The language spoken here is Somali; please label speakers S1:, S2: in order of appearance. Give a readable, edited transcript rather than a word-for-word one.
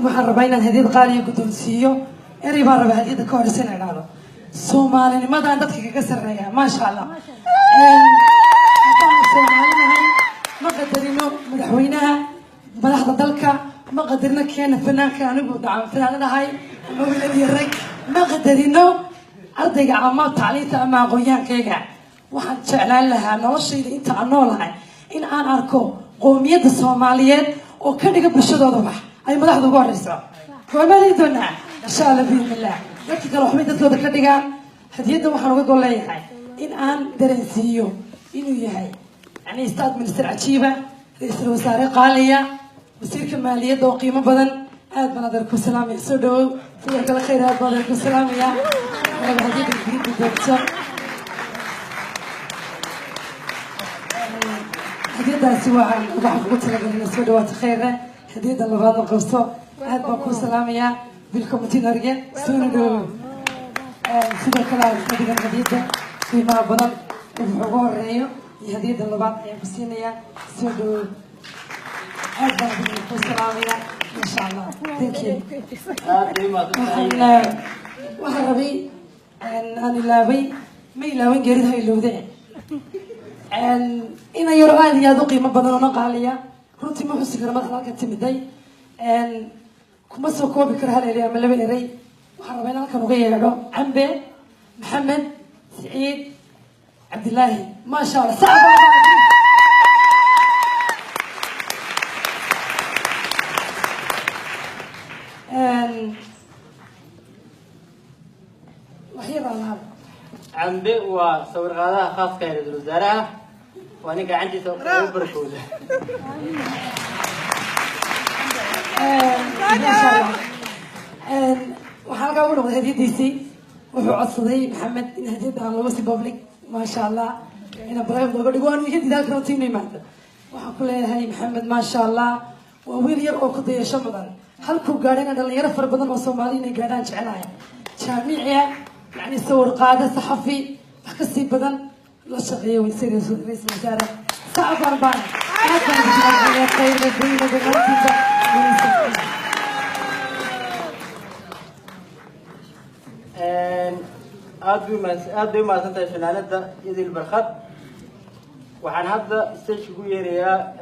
S1: waxaan rabaa inaan hadiyad qaaliya guddoonsiiyo erey baan rabaa hadiyadda ka horeysa inaan idhaahdo soomaalinimadan dadka kaga sarreeya maasha allah haddaan soomaalinahay ma qadarino madaxweynaha madaxda dalka ma qadarino keena fanaanka anigu dacan fanaanadahay ama wiilal iyo rag ma qadarino ardayga ama tacliinta ama aqoonyaankayga waxaan jeclaan lahaa noloshayda inta aan noolahay in aan arko qowmiyadda soomaaliyeed oo ka dhiga bulshadooda wax ay madaxda ugu horeyso goormaadii doonaa insha allah biidnillah dadka kale waxbay dadkooda ka dhigaan hadiyadda waxaan uga gol leeyahay in aan dareensiiyo inuu yahay yani staat minister cajiiba ra-iisul wasaare qaaliya wasiirka maaliyadda oo qiimo badan aad baan adeerku salaamaya soo dhawow sidoo kale khayr aad baan adeerku salaamaya laba hadiyadda gudiyadda doogto hadiyadaasi waxaan kugu talagalina soo dhawaata khayre hadiyadda labaadna qabso aad baan kuu salaamayaa bilcommutinarge soona dhawow sidoo kale aan ka dhigan hadiyadda qiimaha badan wuxuu uga horeeyo iyo hadiyadda labaad ayaan ku siinayaa soo dhawow aad baan kuu salaamayaa masha allah thank you waxaan rabay aan ilaabay ma ilaaban geerida ha ilowde ina yaro aad iyo aad u qiimo badan oo qaaliya runtii ma xusi karo marka halkan timiday kuma soo koobi karo hal erey ama laba erey waxaan rabaa in halkan uga yeedho cambe maxamed siciid cabdilaahi maasha allah sacba waxyabaa
S2: cambe waa sawir qaadaha khaaska ee ra-iisul wasaaraha waa nin gacantiisa ugu barakooda
S1: waxaa halkaa ugu noqday hadiyadiisii wuxuu codsaday maxamed in hadiyadda aan lagu si public maasha allah ina private looga dhigo aan hadiyad halkan u tiino imaado waxaan ku leeyahay maxamed maasha allah waa wiil yar oo ku dayasho mudan halkuu gaadhayna dhalinyaro fara badan oo soomaali inay gaadhaan jecelahay jaamicia يعني صور قادة صحفي حكسي بدن لا شقية ويصير رئيس وزراء صعب أربعة
S2: أدوي ما سنتي فنانة يدي البرخات وعن هذا استيش كويريا